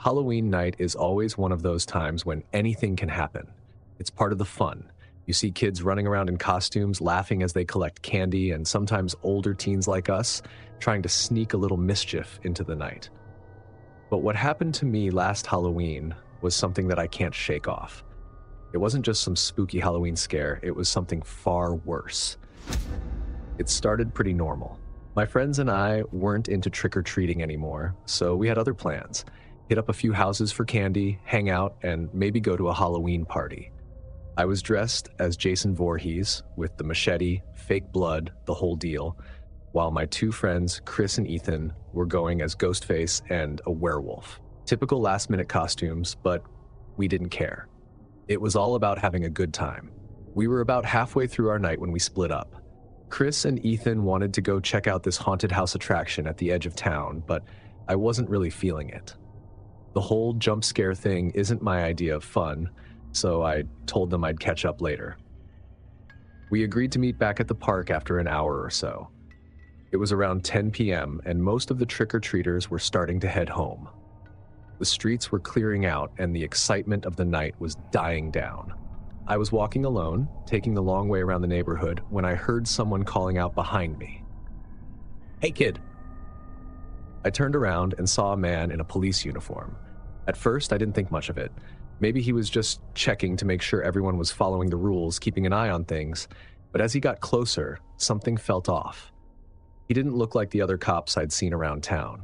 Halloween night is always one of those times when anything can happen. It's part of the fun. You see kids running around in costumes, laughing as they collect candy, and sometimes older teens like us trying to sneak a little mischief into the night. But what happened to me last Halloween was something that I can't shake off. It wasn't just some spooky Halloween scare, it was something far worse. It started pretty normal. My friends and I weren't into trick-or-treating anymore, so we had other plans. Hit up a few houses for candy, hang out, and maybe go to a Halloween party. I was dressed as Jason Voorhees with the machete, fake blood, the whole deal, while my two friends, Chris and Ethan, were going as Ghostface and a werewolf. Typical last-minute costumes, but we didn't care. It was all about having a good time. We were about halfway through our night when we split up. Chris and Ethan wanted to go check out this haunted house attraction at the edge of town, but I wasn't really feeling it. The whole jump scare thing isn't my idea of fun, so I told them I'd catch up later. We agreed to meet back at the park after an hour or so. It was around 10 p.m., and most of the trick-or-treaters were starting to head home. The streets were clearing out, and the excitement of the night was dying down. I was walking alone, taking the long way around the neighborhood, when I heard someone calling out behind me. "Hey, kid!" I turned around and saw a man in a police uniform. At first, I didn't think much of it. Maybe he was just checking to make sure everyone was following the rules, keeping an eye on things. But as he got closer, something felt off. He didn't look like the other cops I'd seen around town.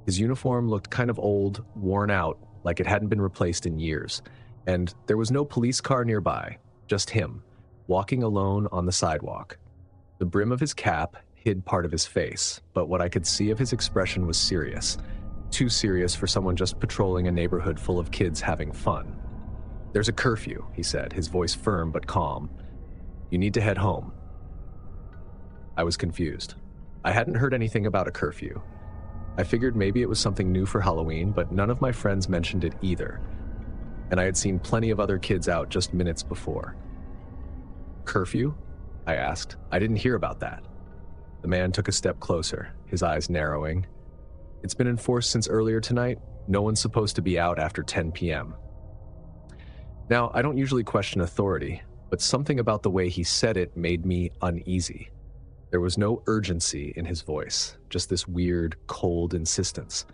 His uniform looked kind of old, worn out, like it hadn't been replaced in years. And there was no police car nearby, just him, walking alone on the sidewalk. The brim of his cap hid part of his face, but what I could see of his expression was serious. Too serious for someone just patrolling a neighborhood full of kids having fun. "There's a curfew," he said, his voice firm but calm. "You need to head home." I was confused. I hadn't heard anything about a curfew. I figured maybe it was something new for Halloween, but none of my friends mentioned it either. And I had seen plenty of other kids out just minutes before. "Curfew?" I asked. "I didn't hear about that." The man took a step closer, his eyes narrowing. "It's been enforced since earlier tonight. No one's supposed to be out after 10 p.m. Now, I don't usually question authority, but something about the way he said it made me uneasy. There was no urgency in his voice, just this weird, cold insistence.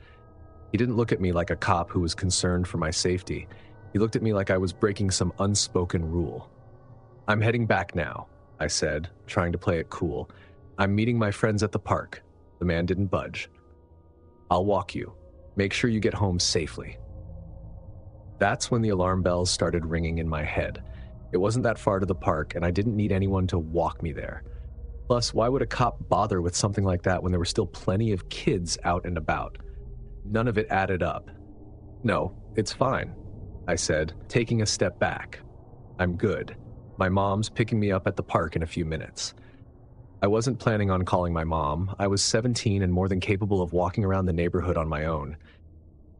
He didn't look at me like a cop who was concerned for my safety. He looked at me like I was breaking some unspoken rule. "I'm heading back now," I said, trying to play it cool. "I'm meeting my friends at the park." The man didn't budge. "I'll walk you. Make sure you get home safely." That's when the alarm bells started ringing in my head. It wasn't that far to the park, and I didn't need anyone to walk me there. Plus, why would a cop bother with something like that when there were still plenty of kids out and about? None of it added up. "No, it's fine," I said, taking a step back. "I'm good. My mom's picking me up at the park in a few minutes." I wasn't planning on calling my mom. I was 17 and more than capable of walking around the neighborhood on my own.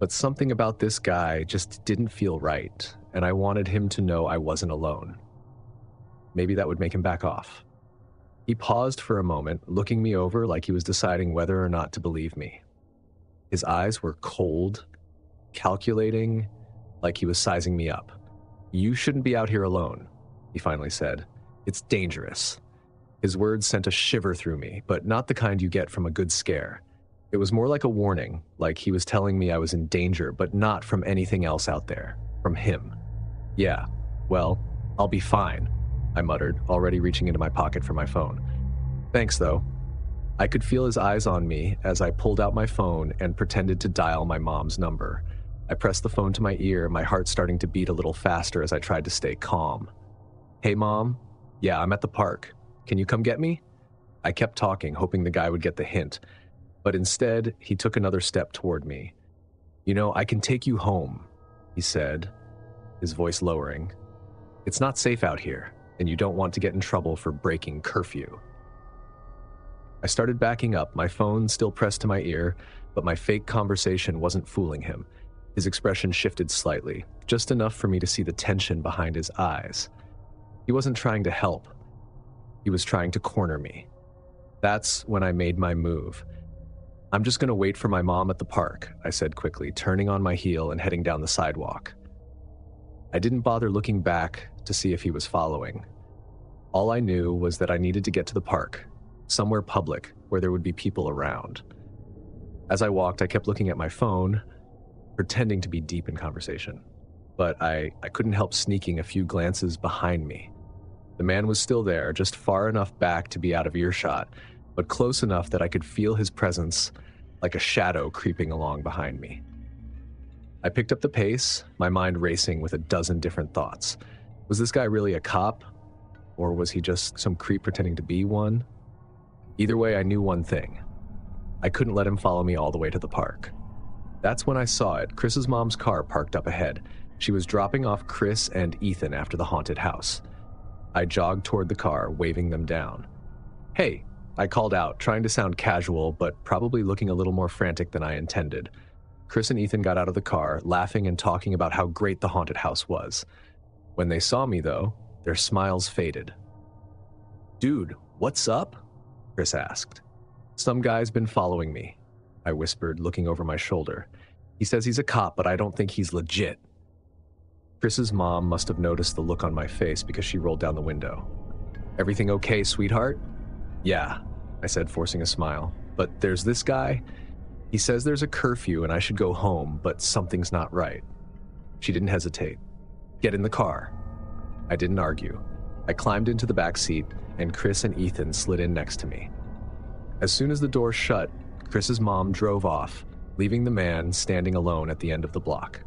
But something about this guy just didn't feel right, and I wanted him to know I wasn't alone. Maybe that would make him back off. He paused for a moment, looking me over like he was deciding whether or not to believe me. His eyes were cold, calculating, like he was sizing me up. "You shouldn't be out here alone," he finally said. "It's dangerous." His words sent a shiver through me, but not the kind you get from a good scare. It was more like a warning, like he was telling me I was in danger, but not from anything else out there, from him. "Yeah, well, I'll be fine," I muttered, already reaching into my pocket for my phone. "Thanks, though." I could feel his eyes on me as I pulled out my phone and pretended to dial my mom's number. I pressed the phone to my ear, my heart starting to beat a little faster as I tried to stay calm. "Hey, Mom? Yeah, I'm at the park. Can you come get me?" I kept talking, hoping the guy would get the hint, but instead, he took another step toward me. "You know, I can take you home," he said, his voice lowering. "It's not safe out here, and you don't want to get in trouble for breaking curfew." I started backing up, my phone still pressed to my ear, but my fake conversation wasn't fooling him. His expression shifted slightly, just enough for me to see the tension behind his eyes. He wasn't trying to help. He was trying to corner me. That's when I made my move. I'm just going to wait for my mom at the park, I said quickly, turning on my heel and heading down the sidewalk. I didn't bother looking back to see if he was following. All I knew was that I needed to get to the park, somewhere public where there would be people around. As I walked, I kept looking at my phone, pretending to be deep in conversation. But I couldn't help sneaking a few glances behind me. The man was still there, just far enough back to be out of earshot, but close enough that I could feel his presence like a shadow creeping along behind me. I picked up the pace, my mind racing with a dozen different thoughts. Was this guy really a cop? Or was he just some creep pretending to be one? Either way, I knew one thing. I couldn't let him follow me all the way to the park. That's when I saw it. Chris's mom's car parked up ahead. She was dropping off Chris and Ethan after the haunted house. I jogged toward the car, waving them down. "Hey," I called out, trying to sound casual, but probably looking a little more frantic than I intended. Chris and Ethan got out of the car, laughing and talking about how great the haunted house was. When they saw me, though, their smiles faded. "Dude, what's up?" Chris asked. "Some guy's been following me," I whispered, looking over my shoulder. "He says he's a cop, but I don't think he's legit." Chris's mom must have noticed the look on my face because she rolled down the window. "Everything okay, sweetheart?" "Yeah," I said, forcing a smile. "But there's this guy. He says there's a curfew and I should go home, but something's not right." She didn't hesitate. "Get in the car." I didn't argue. I climbed into the back seat, and Chris and Ethan slid in next to me. As soon as the door shut, Chris's mom drove off, leaving the man standing alone at the end of the block.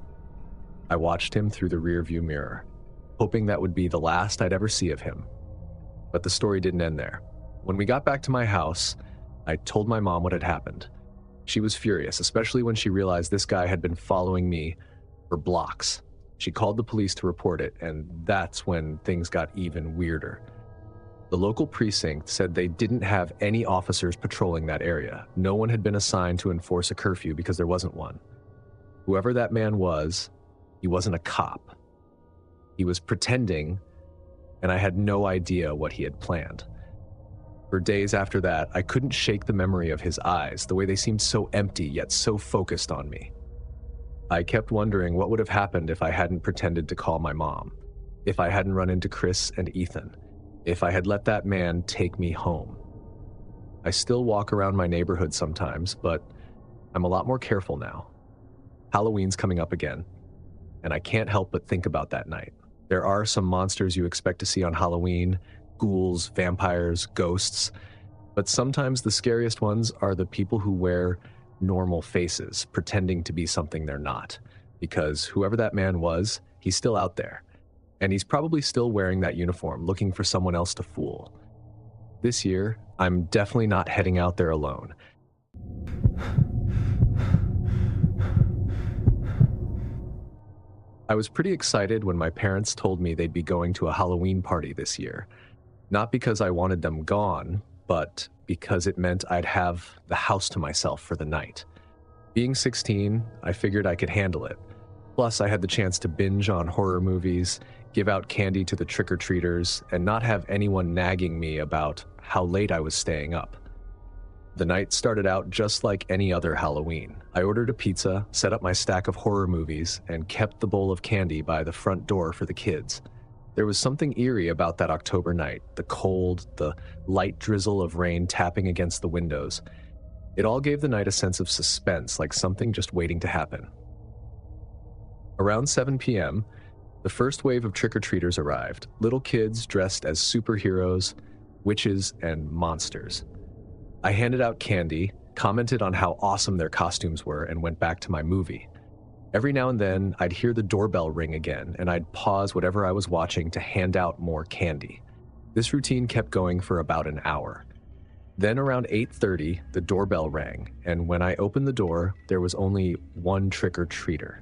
I watched him through the rearview mirror, hoping that would be the last I'd ever see of him. But the story didn't end there. When we got back to my house, I told my mom what had happened. She was furious, especially when she realized this guy had been following me for blocks. She called the police to report it, and that's when things got even weirder. The local precinct said they didn't have any officers patrolling that area. No one had been assigned to enforce a curfew because there wasn't one. Whoever that man was, he wasn't a cop. He was pretending, and I had no idea what he had planned. For days after that, I couldn't shake the memory of his eyes, the way they seemed so empty yet so focused on me. I kept wondering what would have happened if I hadn't pretended to call my mom, if I hadn't run into Chris and Ethan, if I had let that man take me home. I still walk around my neighborhood sometimes, but I'm a lot more careful now. Halloween's coming up again, and I can't help but think about that night. There are some monsters you expect to see on Halloween, ghouls, vampires, ghosts, but sometimes the scariest ones are the people who wear normal faces, pretending to be something they're not, because whoever that man was, he's still out there. And he's probably still wearing that uniform, looking for someone else to fool. This year, I'm definitely not heading out there alone. I was pretty excited when my parents told me they'd be going to a Halloween party this year. Not because I wanted them gone, but because it meant I'd have the house to myself for the night. Being 16, I figured I could handle it. Plus, I had the chance to binge on horror movies, give out candy to the trick-or-treaters, and not have anyone nagging me about how late I was staying up. The night started out just like any other Halloween. I ordered a pizza, set up my stack of horror movies, and kept the bowl of candy by the front door for the kids. There was something eerie about that October night, the cold, the light drizzle of rain tapping against the windows. It all gave the night a sense of suspense, like something just waiting to happen. Around 7 p.m., the first wave of trick-or-treaters arrived, little kids dressed as superheroes, witches, and monsters. I handed out candy, commented on how awesome their costumes were, and went back to my movie. Every now and then, I'd hear the doorbell ring again, and I'd pause whatever I was watching to hand out more candy. This routine kept going for about an hour. Then around 8:30, the doorbell rang, and when I opened the door, there was only one trick-or-treater.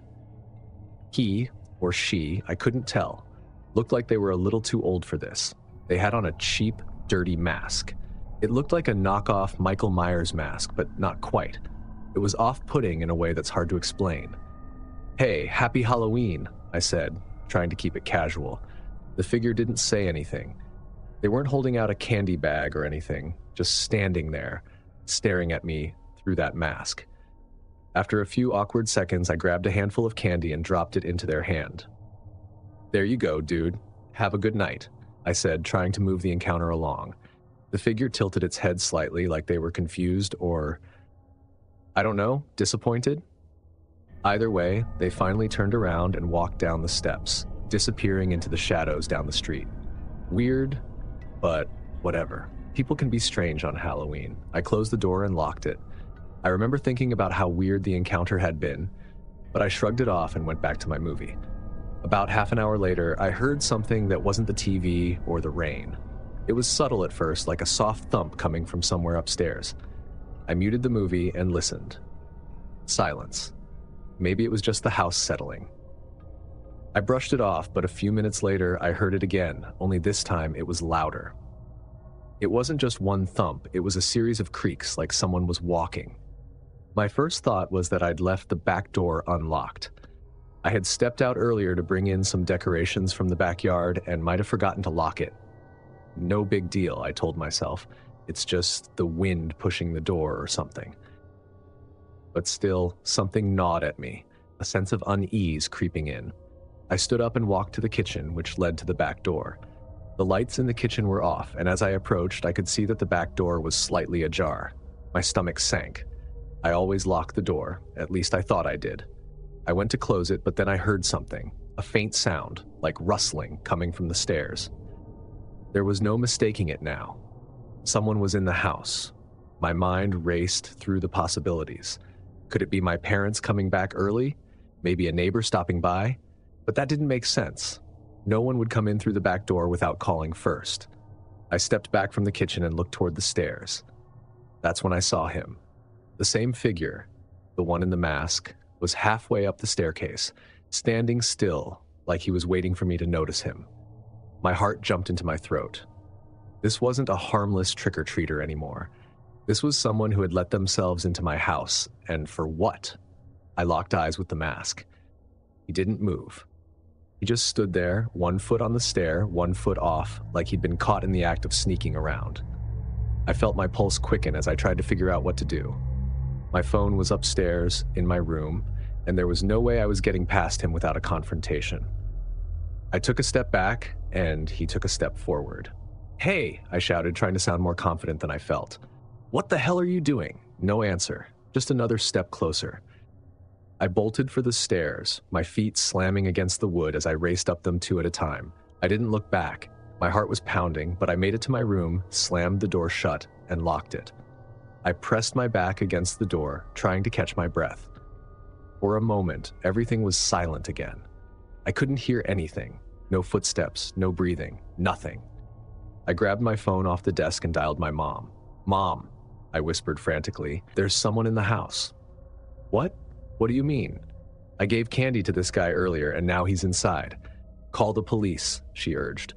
He, or she, I couldn't tell, looked like they were a little too old for this. They had on a cheap, dirty mask. It looked like a knockoff Michael Myers mask, but not quite. It was off-putting in a way that's hard to explain. "Hey, happy Halloween," I said, trying to keep it casual. The figure didn't say anything. They weren't holding out a candy bag or anything, just standing there, staring at me through that mask. After a few awkward seconds, I grabbed a handful of candy and dropped it into their hand. "There you go, dude. Have a good night," I said, trying to move the encounter along. The figure tilted its head slightly, like they were confused or, I don't know, disappointed. Either way, they finally turned around and walked down the steps, disappearing into the shadows down the street. Weird, but whatever. People can be strange on Halloween. I closed the door and locked it. I remember thinking about how weird the encounter had been, but I shrugged it off and went back to my movie. About half an hour later, I heard something that wasn't the TV or the rain. It was subtle at first, like a soft thump coming from somewhere upstairs. I muted the movie and listened. Silence. Maybe it was just the house settling. I brushed it off, but a few minutes later, I heard it again, only this time it was louder. It wasn't just one thump, it was a series of creaks like someone was walking. My first thought was that I'd left the back door unlocked. I had stepped out earlier to bring in some decorations from the backyard and might have forgotten to lock it. No big deal, I told myself. It's just the wind pushing the door or something. But still, something gnawed at me, a sense of unease creeping in. I stood up and walked to the kitchen, which led to the back door. The lights in the kitchen were off, and as I approached, I could see that the back door was slightly ajar. My stomach sank. I always lock the door, at least I thought I did. I went to close it, but then I heard something, a faint sound, like rustling, coming from the stairs. There was no mistaking it now. Someone was in the house. My mind raced through the possibilities. Could it be my parents coming back early? Maybe a neighbor stopping by? But that didn't make sense. No one would come in through the back door without calling first. I stepped back from the kitchen and looked toward the stairs. That's when I saw him. The same figure, the one in the mask, was halfway up the staircase, standing still, like he was waiting for me to notice him. My heart jumped into my throat. This wasn't a harmless trick-or-treater anymore. This was someone who had let themselves into my house, and for what? I locked eyes with the mask. He didn't move. He just stood there, 1 foot on the stair, 1 foot off, like he'd been caught in the act of sneaking around. I felt my pulse quicken as I tried to figure out what to do. My phone was upstairs, in my room, and there was no way I was getting past him without a confrontation. I took a step back, and he took a step forward. "Hey," I shouted, trying to sound more confident than I felt. "What the hell are you doing?" No answer, just another step closer. I bolted for the stairs, my feet slamming against the wood as I raced up them 2 at a time. I didn't look back. My heart was pounding, but I made it to my room, slammed the door shut, and locked it. I pressed my back against the door, trying to catch my breath. For a moment, everything was silent again. I couldn't hear anything. No footsteps, no breathing, nothing. I grabbed my phone off the desk and dialed my mom. "Mom," I whispered frantically, "there's someone in the house." "What? What do you mean?" "I gave candy to this guy earlier, and now he's inside." "Call the police," she urged.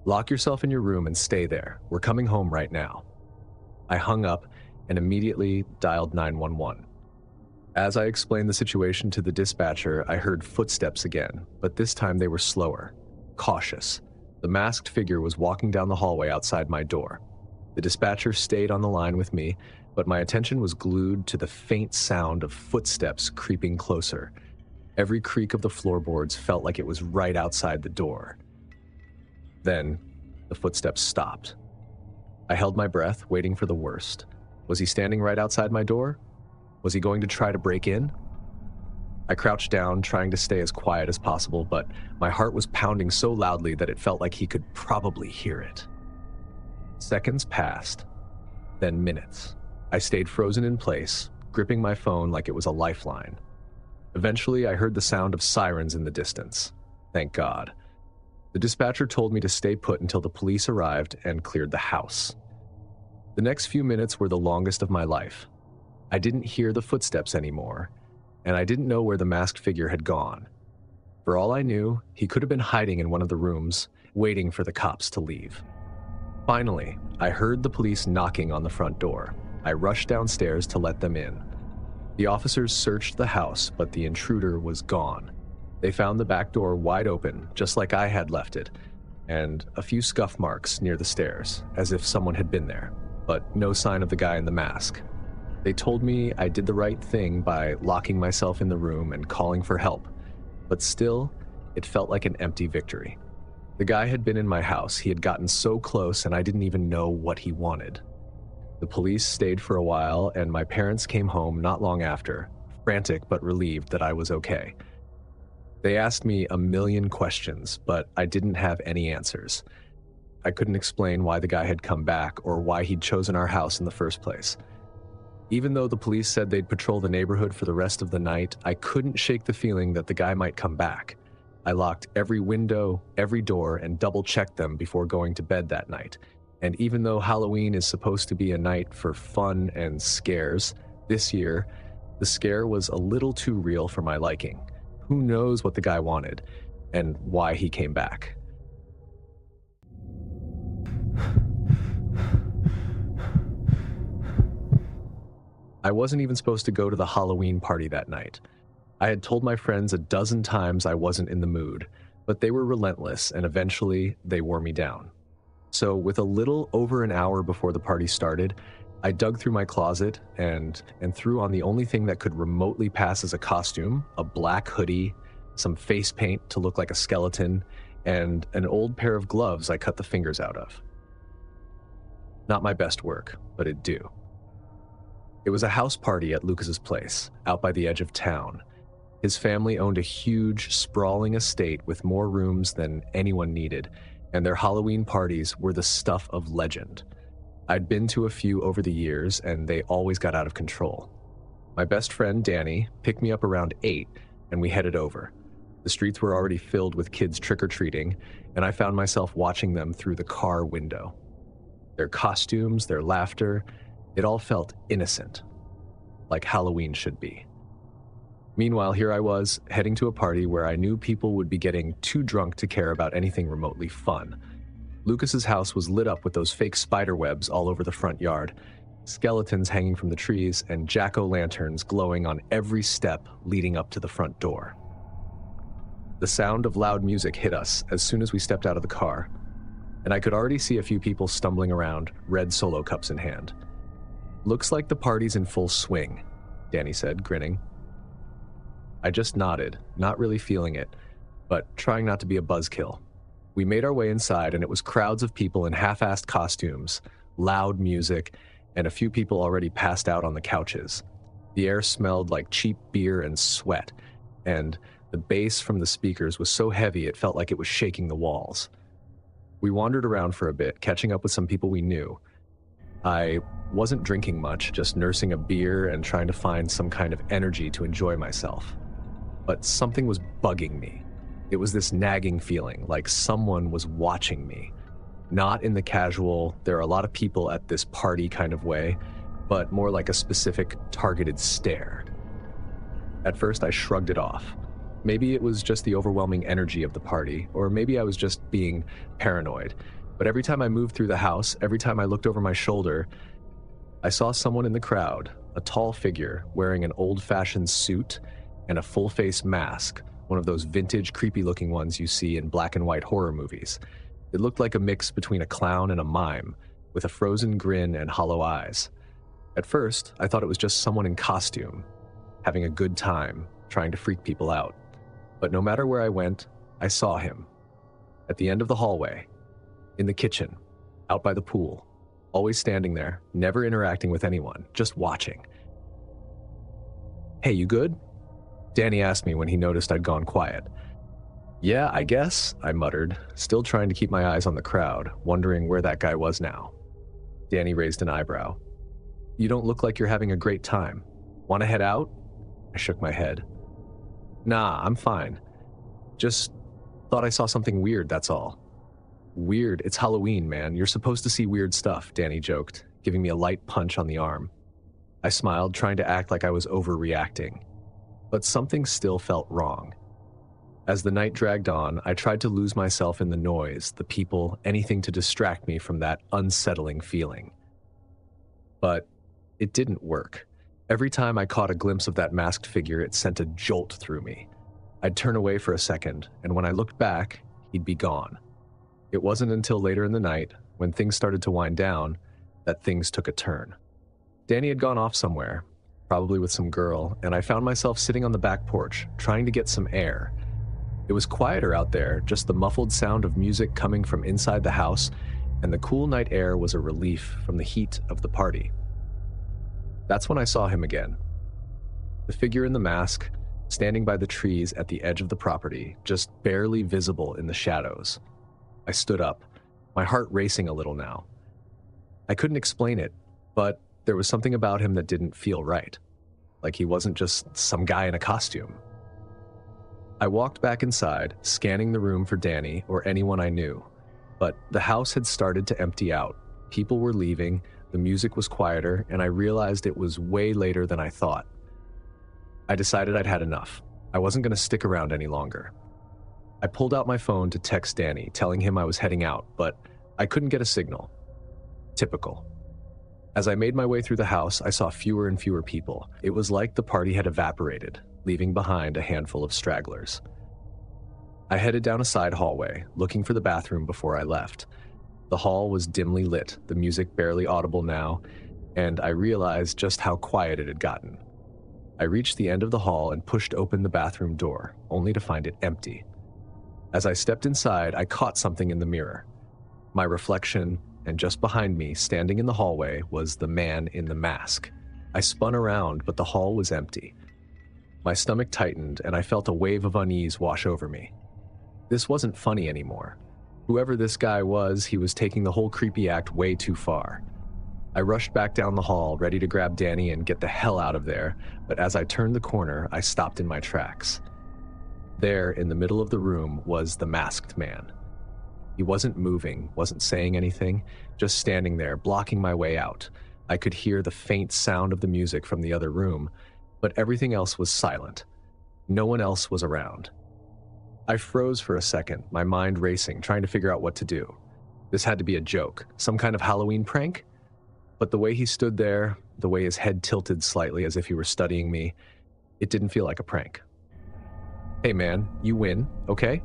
"Lock yourself in your room and stay there. We're coming home right now." I hung up and immediately dialed 911. As I explained the situation to the dispatcher, I heard footsteps again, but this time they were slower, cautious. The masked figure was walking down the hallway outside my door. The dispatcher stayed on the line with me, but my attention was glued to the faint sound of footsteps creeping closer. Every creak of the floorboards felt like it was right outside the door. Then, the footsteps stopped. I held my breath, waiting for the worst. Was he standing right outside my door? Was he going to try to break in? I crouched down, trying to stay as quiet as possible, but my heart was pounding so loudly that it felt like he could probably hear it. Seconds passed, then minutes. I stayed frozen in place, gripping my phone like it was a lifeline. Eventually, I heard the sound of sirens in the distance. Thank God. The dispatcher told me to stay put until the police arrived and cleared the house. The next few minutes were the longest of my life. I didn't hear the footsteps anymore, and I didn't know where the masked figure had gone. For all I knew, he could have been hiding in one of the rooms, waiting for the cops to leave. Finally, I heard the police knocking on the front door. I rushed downstairs to let them in. The officers searched the house, but the intruder was gone. They found the back door wide open, just like I had left it, and a few scuff marks near the stairs, as if someone had been there, but no sign of the guy in the mask. They told me I did the right thing by locking myself in the room and calling for help, but still, it felt like an empty victory. The guy had been in my house, he had gotten so close, and I didn't even know what he wanted. The police stayed for a while, and my parents came home not long after, frantic but relieved that I was okay. They asked me a million questions, but I didn't have any answers. I couldn't explain why the guy had come back or why he'd chosen our house in the first place. Even though the police said they'd patrol the neighborhood for the rest of the night, I couldn't shake the feeling that the guy might come back. I locked every window, every door, and double-checked them before going to bed that night. And even though Halloween is supposed to be a night for fun and scares, this year, the scare was a little too real for my liking. Who knows what the guy wanted and why he came back? I wasn't even supposed to go to the Halloween party that night. I had told my friends a dozen times I wasn't in the mood, but they were relentless and eventually they wore me down. So with a little over an hour before the party started, I dug through my closet and threw on the only thing that could remotely pass as a costume, a black hoodie, some face paint to look like a skeleton, and an old pair of gloves I cut the fingers out of. Not my best work, but it'd do. It was a house party at Lucas's place, out by the edge of town. His family owned a huge, sprawling estate with more rooms than anyone needed, and their Halloween parties were the stuff of legend. I'd been to a few over the years, and they always got out of control. My best friend, Danny, picked me up around 8, and we headed over. The streets were already filled with kids trick-or-treating, and I found myself watching them through the car window. Their costumes, their laughter, it all felt innocent, like Halloween should be. Meanwhile, here I was, heading to a party where I knew people would be getting too drunk to care about anything remotely fun. Lucas's house was lit up with those fake spider webs all over the front yard, skeletons hanging from the trees, and jack-o'-lanterns glowing on every step leading up to the front door. The sound of loud music hit us as soon as we stepped out of the car, and I could already see a few people stumbling around, red Solo cups in hand. "Looks like the party's in full swing," Danny said, grinning. I just nodded, not really feeling it, but trying not to be a buzzkill. We made our way inside, and it was crowds of people in half-assed costumes, loud music, and a few people already passed out on the couches. The air smelled like cheap beer and sweat, and the bass from the speakers was so heavy it felt like it was shaking the walls. We wandered around for a bit, catching up with some people we knew. I wasn't drinking much, just nursing a beer and trying to find some kind of energy to enjoy myself. But something was bugging me. It was this nagging feeling, like someone was watching me. Not in the casual, there are a lot of people at this party kind of way, but more like a specific targeted stare. At first, I shrugged it off. Maybe it was just the overwhelming energy of the party, or maybe I was just being paranoid. But every time I moved through the house, every time I looked over my shoulder, I saw someone in the crowd, a tall figure wearing an old-fashioned suit and a full-face mask, one of those vintage, creepy-looking ones you see in black and white horror movies. It looked like a mix between a clown and a mime, with a frozen grin and hollow eyes. At first, I thought it was just someone in costume, having a good time, trying to freak people out. But no matter where I went, I saw him. At the end of the hallway, in the kitchen, out by the pool, always standing there, never interacting with anyone, just watching. "Hey, you good?" Danny asked me when he noticed I'd gone quiet. "Yeah, I guess," I muttered, still trying to keep my eyes on the crowd, wondering where that guy was now. Danny raised an eyebrow. "You don't look like you're having a great time. Want to head out?" I shook my head. "Nah, I'm fine. Just thought I saw something weird, that's all." "Weird? It's Halloween, man. You're supposed to see weird stuff," Danny joked, giving me a light punch on the arm. I smiled, trying to act like I was overreacting. But something still felt wrong. As the night dragged on, I tried to lose myself in the noise, the people, anything to distract me from that unsettling feeling. But it didn't work. Every time I caught a glimpse of that masked figure, it sent a jolt through me. I'd turn away for a second, and when I looked back, he'd be gone. It wasn't until later in the night, when things started to wind down, that things took a turn. Danny had gone off somewhere, probably with some girl, and I found myself sitting on the back porch, trying to get some air. It was quieter out there, just the muffled sound of music coming from inside the house, and the cool night air was a relief from the heat of the party. That's when I saw him again. The figure in the mask, standing by the trees at the edge of the property, just barely visible in the shadows. I stood up, my heart racing a little now. I couldn't explain it, but there was something about him that didn't feel right, like he wasn't just some guy in a costume. I walked back inside, scanning the room for Danny or anyone I knew, but the house had started to empty out. People were leaving, the music was quieter, and I realized it was way later than I thought. I decided I'd had enough. I wasn't going to stick around any longer. I pulled out my phone to text Danny, telling him I was heading out, but I couldn't get a signal. Typical. As I made my way through the house, I saw fewer and fewer people. It was like the party had evaporated, leaving behind a handful of stragglers. I headed down a side hallway, looking for the bathroom before I left. The hall was dimly lit, the music barely audible now, and I realized just how quiet it had gotten. I reached the end of the hall and pushed open the bathroom door, only to find it empty. As I stepped inside, I caught something in the mirror. My reflection, and just behind me, standing in the hallway, was the man in the mask. I spun around, but the hall was empty. My stomach tightened, and I felt a wave of unease wash over me. This wasn't funny anymore. Whoever this guy was, he was taking the whole creepy act way too far. I rushed back down the hall, ready to grab Danny and get the hell out of there, but as I turned the corner, I stopped in my tracks. There, in the middle of the room, was the masked man. He wasn't moving, wasn't saying anything, just standing there, blocking my way out. I could hear the faint sound of the music from the other room, but everything else was silent. No one else was around. I froze for a second, my mind racing, trying to figure out what to do. This had to be a joke, some kind of Halloween prank? But the way he stood there, the way his head tilted slightly as if he were studying me, it didn't feel like a prank. Hey man, you win, okay?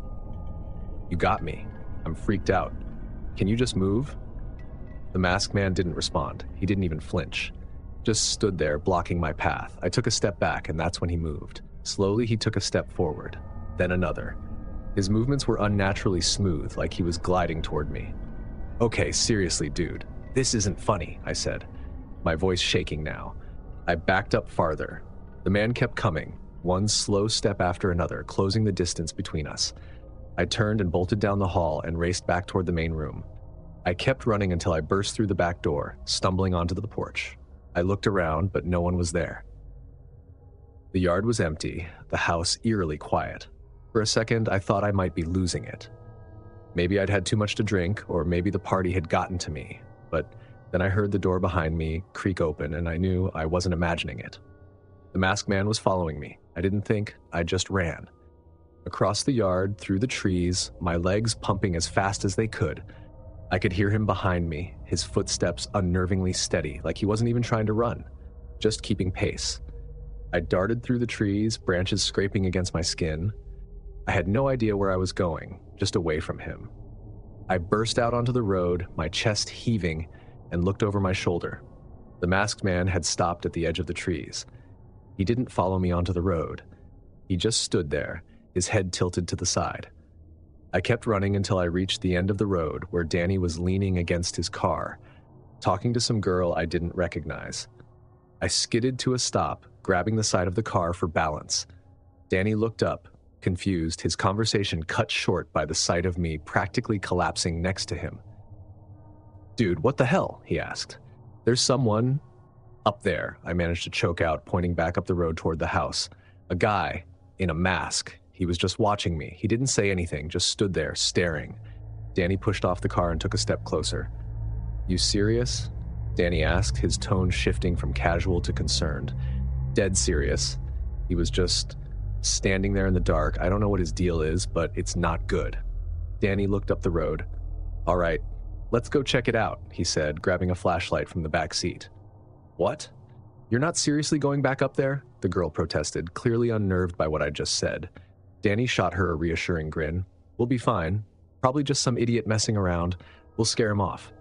You got me. I'm freaked out. Can you just move? The masked man didn't respond. He didn't even flinch. Just stood there, blocking my path. I took a step back, and that's when he moved. Slowly, he took a step forward, then another. His movements were unnaturally smooth, like he was gliding toward me. Okay, seriously, dude. This isn't funny, I said, my voice shaking now. I backed up farther. The man kept coming, one slow step after another, closing the distance between us. I turned and bolted down the hall and raced back toward the main room. I kept running until I burst through the back door, stumbling onto the porch. I looked around, but no one was there. The yard was empty, the house eerily quiet. For a second, I thought I might be losing it. Maybe I'd had too much to drink, or maybe the party had gotten to me, but then I heard the door behind me creak open, and I knew I wasn't imagining it. The masked man was following me. I didn't think, I just ran. Across the yard, through the trees, my legs pumping as fast as they could. I could hear him behind me, his footsteps unnervingly steady, like he wasn't even trying to run, just keeping pace. I darted through the trees, branches scraping against my skin. I had no idea where I was going, just away from him. I burst out onto the road, my chest heaving, and looked over my shoulder. The masked man had stopped at the edge of the trees. He didn't follow me onto the road. He just stood there, his head tilted to the side. I kept running until I reached the end of the road where Danny was leaning against his car, talking to some girl I didn't recognize. I skidded to a stop, grabbing the side of the car for balance. Danny looked up, confused, his conversation cut short by the sight of me practically collapsing next to him. "Dude, what the hell?" he asked. "There's someone up there," I managed to choke out, pointing back up the road toward the house. "A guy in a mask. He was just watching me. He didn't say anything, just stood there, staring." Danny pushed off the car and took a step closer. "You serious?" Danny asked, his tone shifting from casual to concerned. "Dead serious. He was just standing there in the dark. I don't know what his deal is, but it's not good." Danny looked up the road. "All right, let's go check it out," he said, grabbing a flashlight from the back seat. "What? You're not seriously going back up there?" the girl protested, clearly unnerved by what I just said. Danny shot her a reassuring grin. "We'll be fine. Probably just some idiot messing around. We'll scare him off."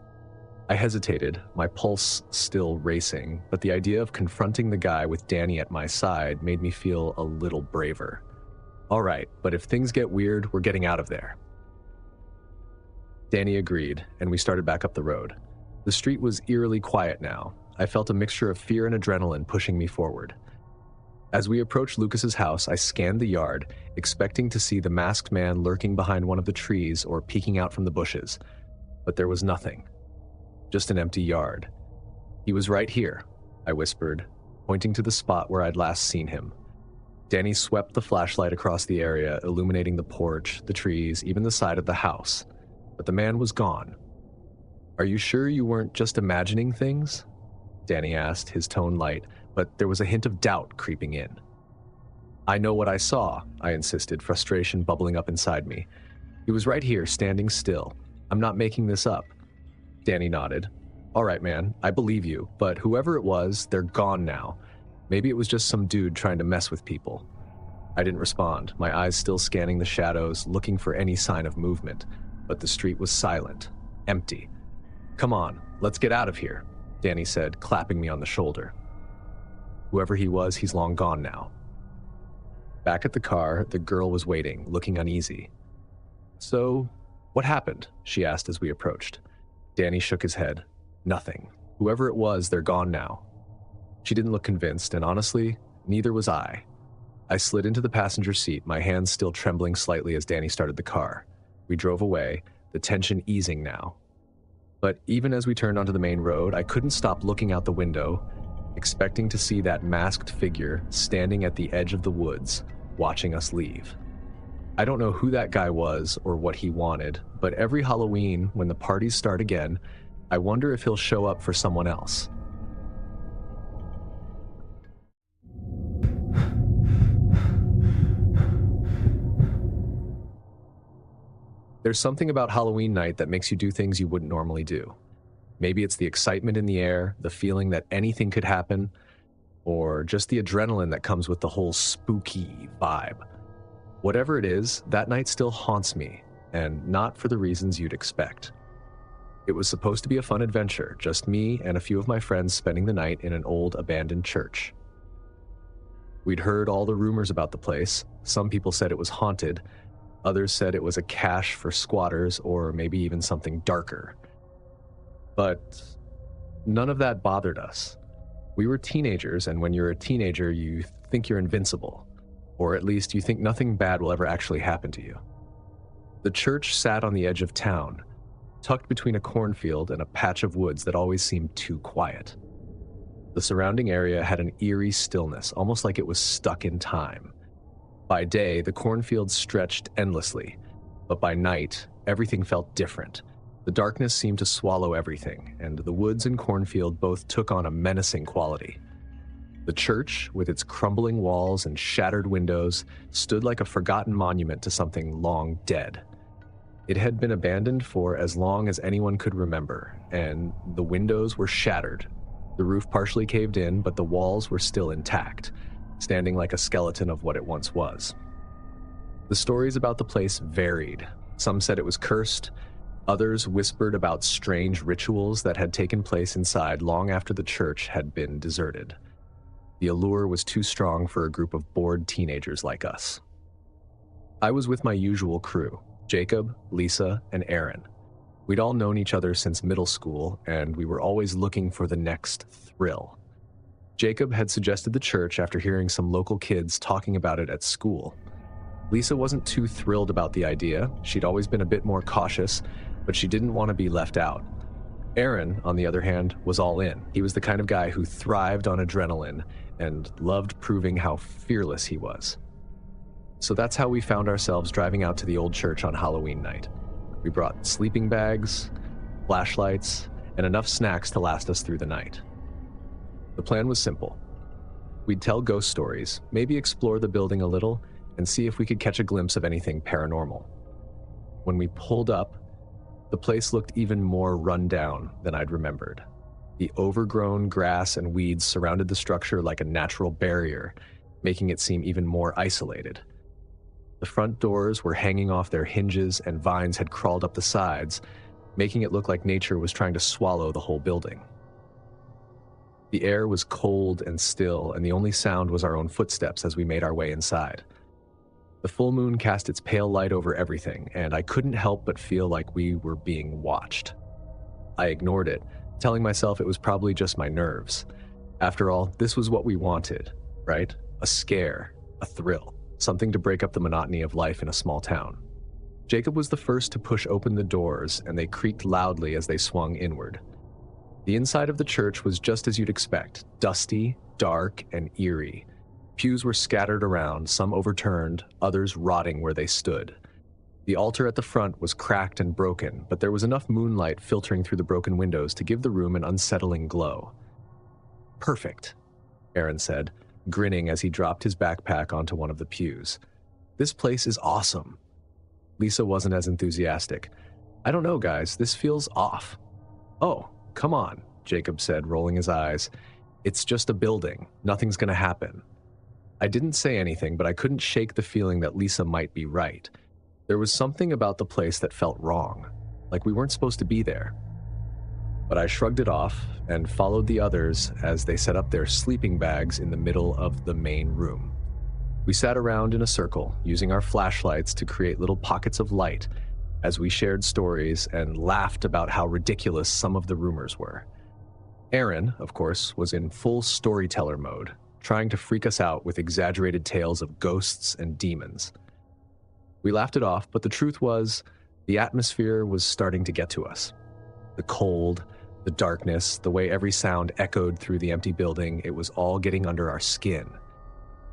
I hesitated, my pulse still racing, but the idea of confronting the guy with Danny at my side made me feel a little braver. All right, but if things get weird, we're getting out of there. Danny agreed, and we started back up the road. The street was eerily quiet now. I felt a mixture of fear and adrenaline pushing me forward. As we approached Lucas's house, I scanned the yard, expecting to see the masked man lurking behind one of the trees or peeking out from the bushes. But there was nothing. Just an empty yard. He was right here, I whispered, pointing to the spot where I'd last seen him. Danny swept the flashlight across the area, illuminating the porch, the trees, even the side of the house. But the man was gone. Are you sure you weren't just imagining things? Danny asked, his tone light, but there was a hint of doubt creeping in. I know what I saw, I insisted, frustration bubbling up inside me. He was right here, standing still. I'm not making this up. Danny nodded. All right, man, I believe you, but whoever it was, they're gone now. Maybe it was just some dude trying to mess with people. I didn't respond, my eyes still scanning the shadows, looking for any sign of movement, but the street was silent, empty. Come on, let's get out of here, Danny said, clapping me on the shoulder. Whoever he was, he's long gone now. Back at the car, the girl was waiting, looking uneasy. So, what happened? She asked as we approached. Danny shook his head. Nothing. Whoever it was, they're gone now. She didn't look convinced, and honestly, neither was I. I slid into the passenger seat, my hands still trembling slightly as Danny started the car. We drove away, the tension easing now. But even as we turned onto the main road, I couldn't stop looking out the window, expecting to see that masked figure standing at the edge of the woods, watching us leave. I don't know who that guy was or what he wanted, but every Halloween, when the parties start again, I wonder if he'll show up for someone else. There's something about Halloween night that makes you do things you wouldn't normally do. Maybe it's the excitement in the air, the feeling that anything could happen, or just the adrenaline that comes with the whole spooky vibe. Whatever it is, that night still haunts me, and not for the reasons you'd expect. It was supposed to be a fun adventure, just me and a few of my friends spending the night in an old abandoned church. We'd heard all the rumors about the place. Some people said it was haunted, others said it was a cache for squatters or maybe even something darker. But none of that bothered us. We were teenagers, and when you're a teenager, you think you're invincible. Or at least you think nothing bad will ever actually happen to you. The church sat on the edge of town, tucked between a cornfield and a patch of woods that always seemed too quiet. The surrounding area had an eerie stillness, almost like it was stuck in time. By day, the cornfield stretched endlessly, but by night, everything felt different. The darkness seemed to swallow everything, and the woods and cornfield both took on a menacing quality. The church, with its crumbling walls and shattered windows, stood like a forgotten monument to something long dead. It had been abandoned for as long as anyone could remember, and the windows were shattered. The roof partially caved in, but the walls were still intact, standing like a skeleton of what it once was. The stories about the place varied. Some said it was cursed, others whispered about strange rituals that had taken place inside long after the church had been deserted. The allure was too strong for a group of bored teenagers like us. I was with my usual crew, Jacob, Lisa, and Aaron. We'd all known each other since middle school, and we were always looking for the next thrill. Jacob had suggested the church after hearing some local kids talking about it at school. Lisa wasn't too thrilled about the idea. She'd always been a bit more cautious, but she didn't want to be left out. Aaron, on the other hand, was all in. He was the kind of guy who thrived on adrenaline and loved proving how fearless he was. So that's how we found ourselves driving out to the old church on Halloween night. We brought sleeping bags, flashlights, and enough snacks to last us through the night. The plan was simple. We'd tell ghost stories, maybe explore the building a little, and see if we could catch a glimpse of anything paranormal. When we pulled up, the place looked even more run down than I'd remembered. The overgrown grass and weeds surrounded the structure like a natural barrier, making it seem even more isolated. The front doors were hanging off their hinges and vines had crawled up the sides, making it look like nature was trying to swallow the whole building. The air was cold and still, and the only sound was our own footsteps as we made our way inside. The full moon cast its pale light over everything, and I couldn't help but feel like we were being watched. I ignored it, telling myself it was probably just my nerves. After all, this was what we wanted, right? A scare, a thrill, something to break up the monotony of life in a small town. Jacob was the first to push open the doors, and they creaked loudly as they swung inward. The inside of the church was just as you'd expect, dusty, dark, and eerie. Pews were scattered around, some overturned, others rotting where they stood. The altar at the front was cracked and broken, but there was enough moonlight filtering through the broken windows to give the room an unsettling glow. "Perfect," Aaron said, grinning as he dropped his backpack onto one of the pews. "This place is awesome." Lisa wasn't as enthusiastic. "I don't know, guys, this feels off." "Oh, come on," Jacob said, rolling his eyes. "It's just a building. Nothing's gonna happen." I didn't say anything, but I couldn't shake the feeling that Lisa might be right. There was something about the place that felt wrong, like we weren't supposed to be there. But I shrugged it off and followed the others as they set up their sleeping bags in the middle of the main room. We sat around in a circle, using our flashlights to create little pockets of light as we shared stories and laughed about how ridiculous some of the rumors were. Aaron, of course, was in full storyteller mode, trying to freak us out with exaggerated tales of ghosts and demons. We laughed it off, but the truth was, the atmosphere was starting to get to us. The cold, the darkness, the way every sound echoed through the empty building, it was all getting under our skin.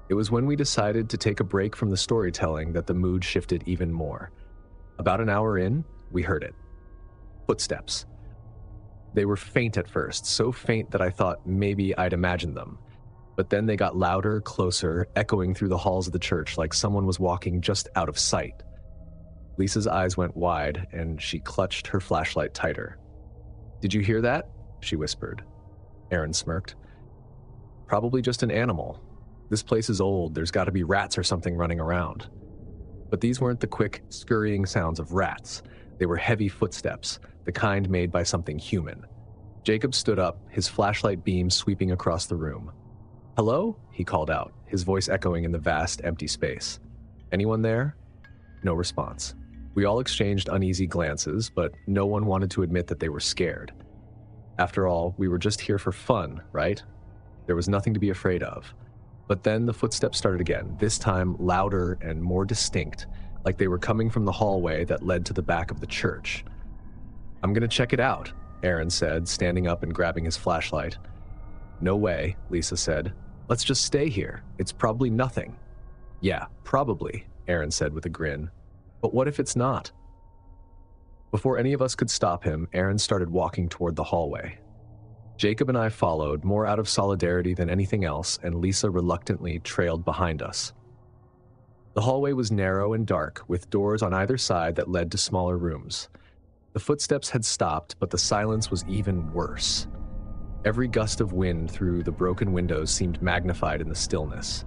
It was when we decided to take a break from the storytelling that the mood shifted even more. About an hour in, we heard it. Footsteps. They were faint at first, so faint that I thought maybe I'd imagined them. But then they got louder, closer, echoing through the halls of the church like someone was walking just out of sight. Lisa's eyes went wide, and she clutched her flashlight tighter. "Did you hear that?" she whispered. Aaron smirked. "Probably just an animal. This place is old, there's got to be rats or something running around." But these weren't the quick, scurrying sounds of rats. They were heavy footsteps, the kind made by something human. Jacob stood up, his flashlight beam sweeping across the room. "Hello?" he called out, his voice echoing in the vast, empty space. "Anyone there?" No response. We all exchanged uneasy glances, but no one wanted to admit that they were scared. After all, we were just here for fun, right? There was nothing to be afraid of. But then the footsteps started again, this time louder and more distinct, like they were coming from the hallway that led to the back of the church. "I'm gonna check it out," Aaron said, standing up and grabbing his flashlight. "No way," Lisa said. "Let's just stay here. It's probably nothing." "Yeah, probably," Aaron said with a grin. "But what if it's not?" Before any of us could stop him, Aaron started walking toward the hallway. Jacob and I followed, more out of solidarity than anything else, and Lisa reluctantly trailed behind us. The hallway was narrow and dark, with doors on either side that led to smaller rooms. The footsteps had stopped, but the silence was even worse. Every gust of wind through the broken windows seemed magnified in the stillness.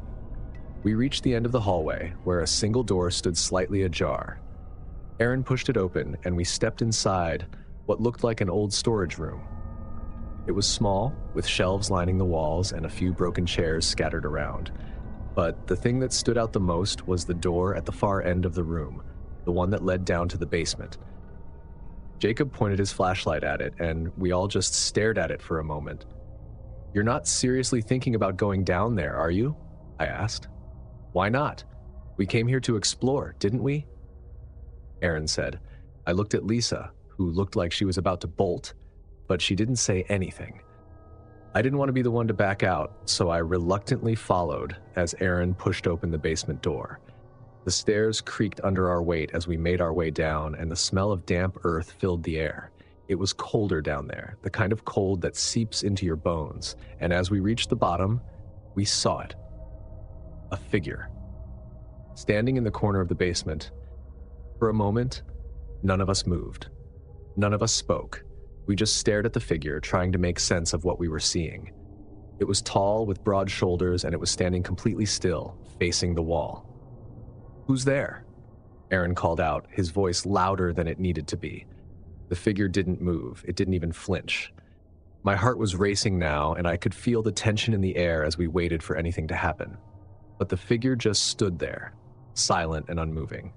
We reached the end of the hallway, where a single door stood slightly ajar. Aaron pushed it open, and we stepped inside what looked like an old storage room. It was small, with shelves lining the walls and a few broken chairs scattered around. But the thing that stood out the most was the door at the far end of the room, the one that led down to the basement. Jacob pointed his flashlight at it, and we all just stared at it for a moment. "You're not seriously thinking about going down there, are you?" I asked. "Why not? We came here to explore, didn't we?" Aaron said. I looked at Lisa, who looked like she was about to bolt, but she didn't say anything. I didn't want to be the one to back out, so I reluctantly followed as Aaron pushed open the basement door. The stairs creaked under our weight as we made our way down, and the smell of damp earth filled the air. It was colder down there, the kind of cold that seeps into your bones, and as we reached the bottom, we saw it. A figure. Standing in the corner of the basement. For a moment, none of us moved. None of us spoke. We just stared at the figure, trying to make sense of what we were seeing. It was tall, with broad shoulders, and it was standing completely still, facing the wall. "Who's there?" Aaron called out, his voice louder than it needed to be. The figure didn't move. It didn't even flinch. My heart was racing now, and I could feel the tension in the air as we waited for anything to happen. But the figure just stood there, silent and unmoving.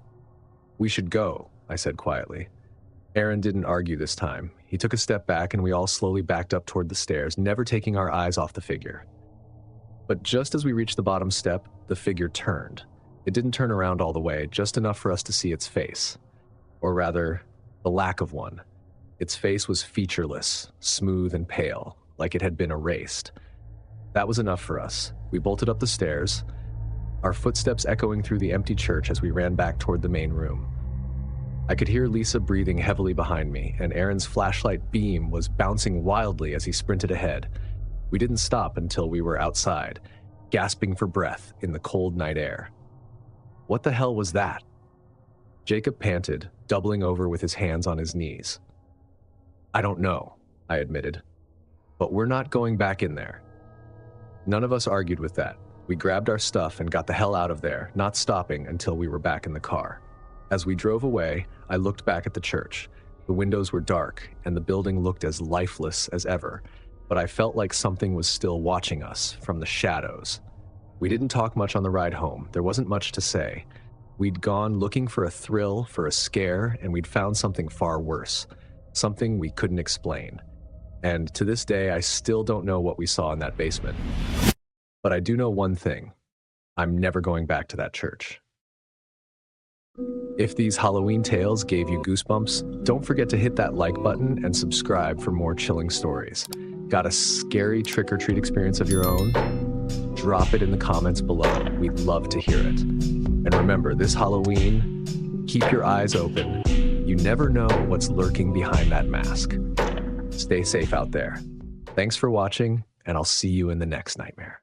"We should go," I said quietly. Aaron didn't argue this time. He took a step back and we all slowly backed up toward the stairs, never taking our eyes off the figure. But just as we reached the bottom step, the figure turned. It didn't turn around all the way, just enough for us to see its face. Or rather, the lack of one. Its face was featureless, smooth and pale, like it had been erased. That was enough for us. We bolted up the stairs, our footsteps echoing through the empty church as we ran back toward the main room. I could hear Lisa breathing heavily behind me, and Aaron's flashlight beam was bouncing wildly as he sprinted ahead. We didn't stop until we were outside, gasping for breath in the cold night air. What the hell was that? Jacob panted, doubling over with his hands on his knees. "I don't know," I admitted. "But we're not going back in there." None of us argued with that. We grabbed our stuff and got the hell out of there, not stopping until we were back in the car. As we drove away, I looked back at the church. The windows were dark, and the building looked as lifeless as ever, but I felt like something was still watching us from the shadows. We didn't talk much on the ride home. There wasn't much to say. We'd gone looking for a thrill, for a scare, and we'd found something far worse, something we couldn't explain. And to this day, I still don't know what we saw in that basement. But I do know one thing. I'm never going back to that church. If these Halloween tales gave you goosebumps, don't forget to hit that like button and subscribe for more chilling stories. Got a scary trick-or-treat experience of your own? Drop it in the comments below. We'd love to hear it. And remember, this Halloween, keep your eyes open. You never know what's lurking behind that mask. Stay safe out there. Thanks for watching, and I'll see you in the next nightmare.